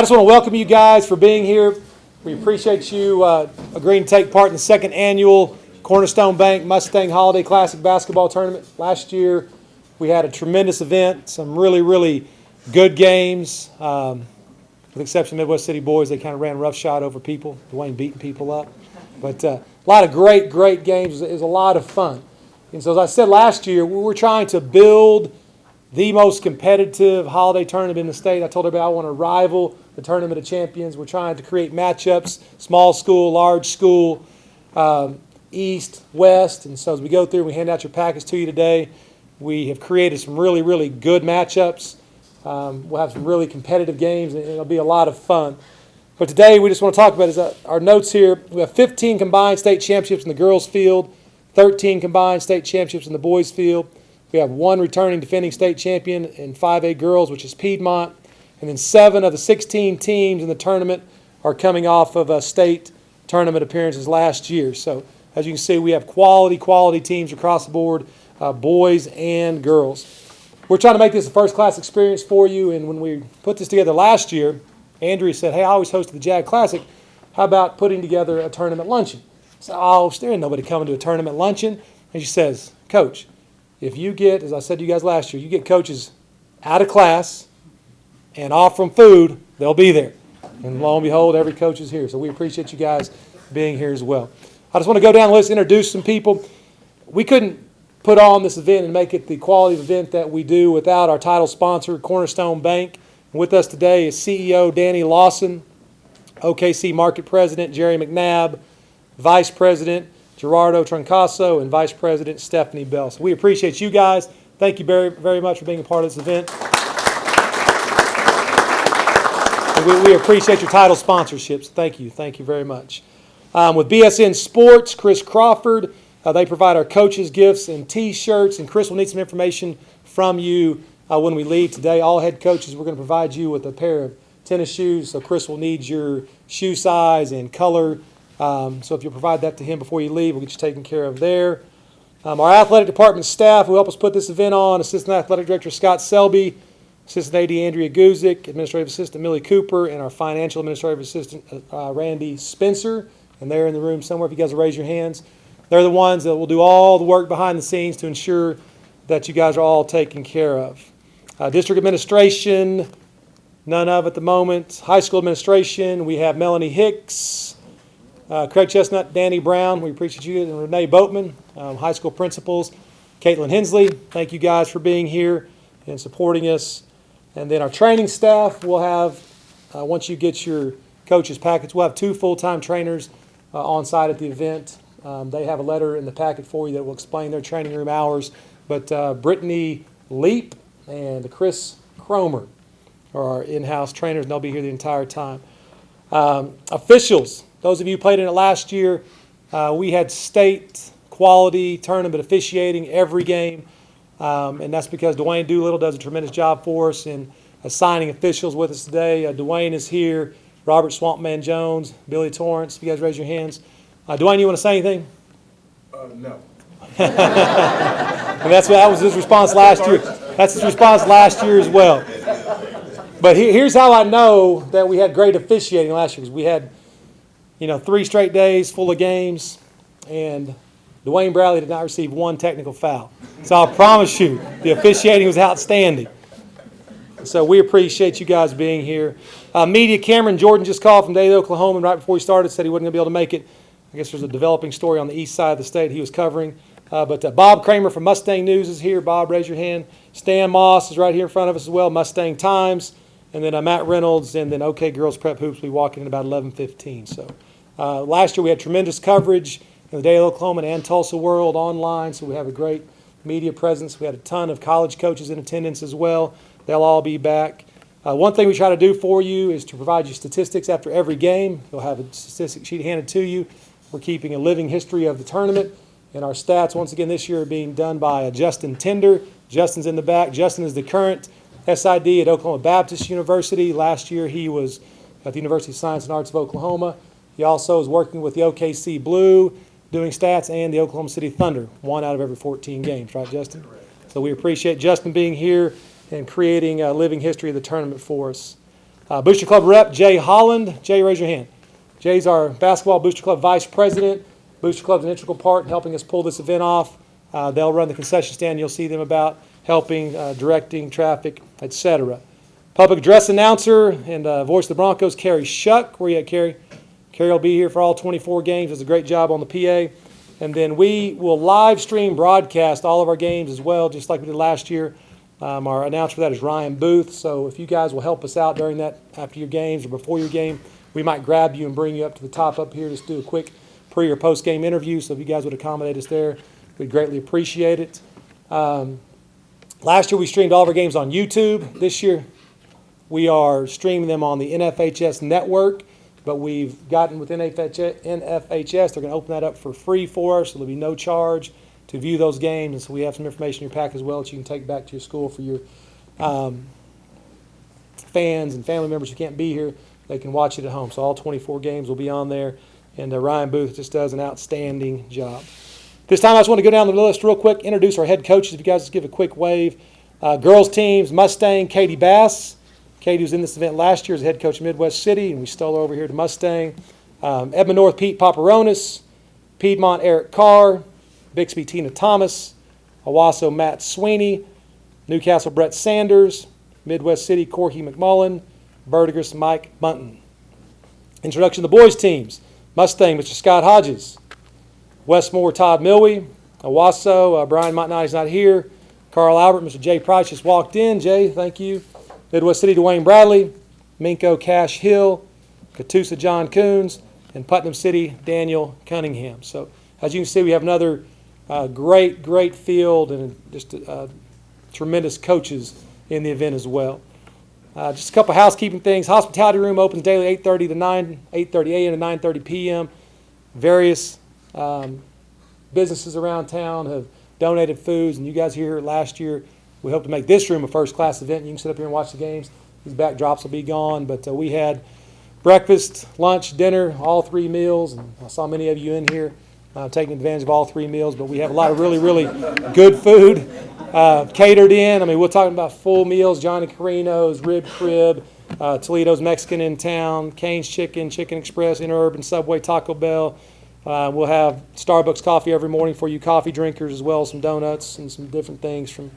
I just want to welcome you guys for being here. We appreciate you agreeing to take part in the second annual Cornerstone Bank Mustang Holiday Classic Basketball Tournament. Last year, we had a tremendous event, some really good games. With the exception of Midwest City boys, they kind of ran roughshod over people. Dwayne beating people up. But a lot of great games. It was a lot of fun. And so as I said last year, we were trying to build the most competitive holiday tournament in the state. I told everybody I want to rival the Tournament of Champions. We're trying to create matchups, small school, large school, east, west. And so as we go through and we hand out your packets to you today, we have created some really good matchups. We'll have some really competitive games, and it'll be a lot of fun. But today we just want to talk about our notes here. We have 15 combined state championships in the girls' field, 13 combined state championships in the boys' field. We have one returning defending state champion in 5A girls, which is Piedmont. And then 7 of the 16 teams in the tournament are coming off of state tournament appearances last year. So as you can see, we have quality teams across the board, boys and girls. We're trying to make this a first-class experience for you. And when we put this together last year, Andrea said, hey, I always hosted the JAG Classic. How about putting together a tournament luncheon? I said, oh, there ain't nobody coming to a tournament luncheon. And she says, Coach, if you get, as I said to you guys last year, you get coaches out of class and off from food, they'll be there. And lo and behold, every coach is here. So we appreciate you guys being here as well. I just want to go down the list, introduce some people. We couldn't put on this event and make it the quality of event that we do without our title sponsor, Cornerstone Bank. And with us today is CEO Danny Lawson, OKC Market President Jerry McNabb, Vice President Gerardo Troncaso, and Vice President Stephanie Bell. So we appreciate you guys. Thank you very much for being a part of this event. And we appreciate your title sponsorships. Thank you very much. With BSN Sports, Chris Crawford, they provide our coaches gifts and T-shirts. And Chris will need some information from you when we leave today. All head coaches, we're going to provide you with a pair of tennis shoes. So Chris will need your shoe size and color. So if you'll provide that to him before you leave, we'll get you taken care of there. Our athletic department staff who help us put this event on, Assistant Athletic Director Scott Selby, Assistant AD Andrea Guzik, Administrative Assistant Millie Cooper, and our Financial Administrative Assistant Randy Spencer. And they're in the room somewhere if you guys will raise your hands. They're the ones that will do all the work behind the scenes to ensure that you guys are all taken care of. District Administration, none of at the moment. High School Administration, we have Melanie Hicks, Craig Chestnut, Danny Brown, we appreciate you, and Renee Boatman, high school principals, Caitlin Hensley, thank you guys for being here and supporting us. And then our training staff, we'll have, once you get your coaches' packets, we'll have 2 full-time trainers on site at the event. They have a letter in the packet for you that will explain their training room hours. But Brittany Leap and Chris Cromer are our in-house trainers, and they'll be here the entire time. Officials. Those of you who played in it last year, we had state quality tournament officiating every game, and that's because Dwayne Doolittle does a tremendous job for us in assigning officials with us today. Dwayne is here, Robert Swampman Jones, Billy Torrance. If you guys raise your hands. Dwayne, you want to say anything? No. And that was his response last year. That's his response last year as well. But here's how I know that we had great officiating last year, because we had 3 straight days full of games, and Dwayne Bradley did not receive 1 technical foul. So I promise you, the officiating was outstanding. So we appreciate you guys being here. Media, Cameron Jordan just called from Dade, Oklahoma, and right before he started said he wasn't going to be able to make it. I guess there's a developing story on the east side of the state he was covering. But Bob Kramer from Mustang News is here. Bob, raise your hand. Stan Moss is right here in front of us as well, Mustang Times. And then Matt Reynolds, and then OK Girls Prep Hoops. We walk in about 11:15. So last year we had tremendous coverage in the Dade, Oklahoma, and Tulsa World online. So we have a great media presence. We had a ton of college coaches in attendance as well. They'll all be back. One thing we try to do for you is to provide you statistics after every game. You'll have a statistic sheet handed to you. We're keeping a living history of the tournament. And our stats, once again, this year are being done by Justin Tender. Justin's in the back. Justin is the current SID at Oklahoma Baptist University. Last year he was at the University of Science and Arts of Oklahoma. He also is working with the OKC Blue, doing stats, and the Oklahoma City Thunder, 1 out of every 14 games. Right, Justin? So we appreciate Justin being here and creating a living history of the tournament for us. Booster Club rep, Jay Holland. Jay, raise your hand. Jay's our basketball Booster Club vice president. Booster Club's an integral part in helping us pull this event off. They'll run the concession stand. You'll see them about helping, directing traffic, etc. Public address announcer and voice of the Broncos, Carrie Shuck. Where you at, Carrie? Carrie will be here for all 24 games. Does a great job on the PA. And then we will live stream broadcast all of our games as well, just like we did last year. Our announcer for that is Ryan Booth. So if you guys will help us out during that, after your games or before your game, we might grab you and bring you up to the top up here, just do a quick pre or post game interview. So if you guys would accommodate us there, we'd greatly appreciate it. Last year we streamed all of our games on YouTube. This year we are streaming them on the NFHS network, but we've gotten with NFHS, they're going to open that up for free for us, so there'll be no charge to view those games. And so we have some information in your pack as well that you can take back to your school for your fans and family members who can't be here. They can watch it at home. So all 24 games will be on there, and Ryan Booth just does an outstanding job. This time I just want to go down the list real quick, introduce our head coaches. If you guys just give a quick wave. Girls teams, Mustang, Katie Bass. Katie was in this event last year as head coach of Midwest City, and we stole her over here to Mustang. Edmond North, Pete Paparonis. Piedmont, Eric Carr. Bixby, Tina Thomas. Owasso, Matt Sweeney. Newcastle, Brett Sanders. Midwest City, Corky McMullen. Verdigris, Mike Bunton. Introduction to the boys teams. Mustang, Mr. Scott Hodges. Westmore, Todd Milwee. Owasso, Brian Montnotti's not here. Carl Albert, Mr. Jay Price just walked in. Jay, thank you. Midwest City, Dwayne Bradley. Minko, Cash Hill. Catoosa, John Coons. And Putnam City, Daniel Cunningham. So as you can see, we have another great field and just tremendous coaches in the event as well. Just a couple housekeeping things. Hospitality room opens daily 8:30 a.m. to 9:30 p.m. Various businesses around town have donated foods, and you guys here last year, we hope to make this room a first-class event. You can sit up here and watch the games. These backdrops will be gone, but we had breakfast, lunch, dinner, all three meals, and I saw many of you in here taking advantage of all three meals, but we have a lot of really good food catered in. I mean, we're talking about full meals, Johnny Carino's, Rib Crib, Toledo's Mexican in Town, Cane's Chicken, Chicken Express, Interurban, Subway, Taco Bell. We'll have Starbucks coffee every morning for you coffee drinkers, as well as some donuts and some different things from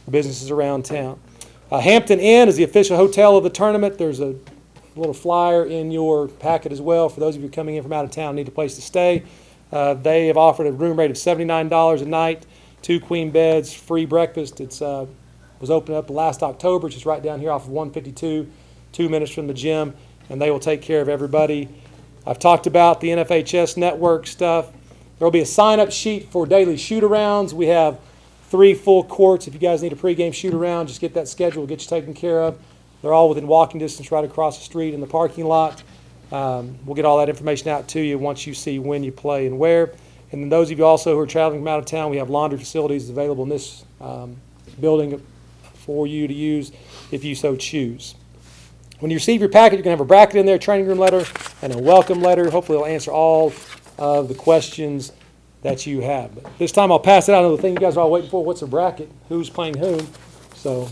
businesses around town. Hampton Inn is the official hotel of the tournament. There's a little flyer in your packet as well for those of you coming in from out of town and need a place to stay. They have offered a room rate of $79 a night, 2 queen beds, free breakfast. It was opened up last October, which is right down here off of 152, 2 minutes from the gym, and they will take care of everybody. I've talked about the NFHS network stuff. There will be a sign-up sheet for daily shoot-arounds. We have 3 full courts. If you guys need a pregame shoot-around, just get that schedule. We'll get you taken care of. They're all within walking distance right across the street in the parking lot. We'll get all that information out to you once you see when you play and where. And then those of you also who are traveling from out of town, we have laundry facilities available in this building for you to use if you so choose. When you receive your packet, you're going to have a bracket in there, training room letter, and a welcome letter. Hopefully it'll answer all of the questions that you have. But this time I'll pass it out. Another thing you guys are all waiting for, what's a bracket? Who's playing whom? So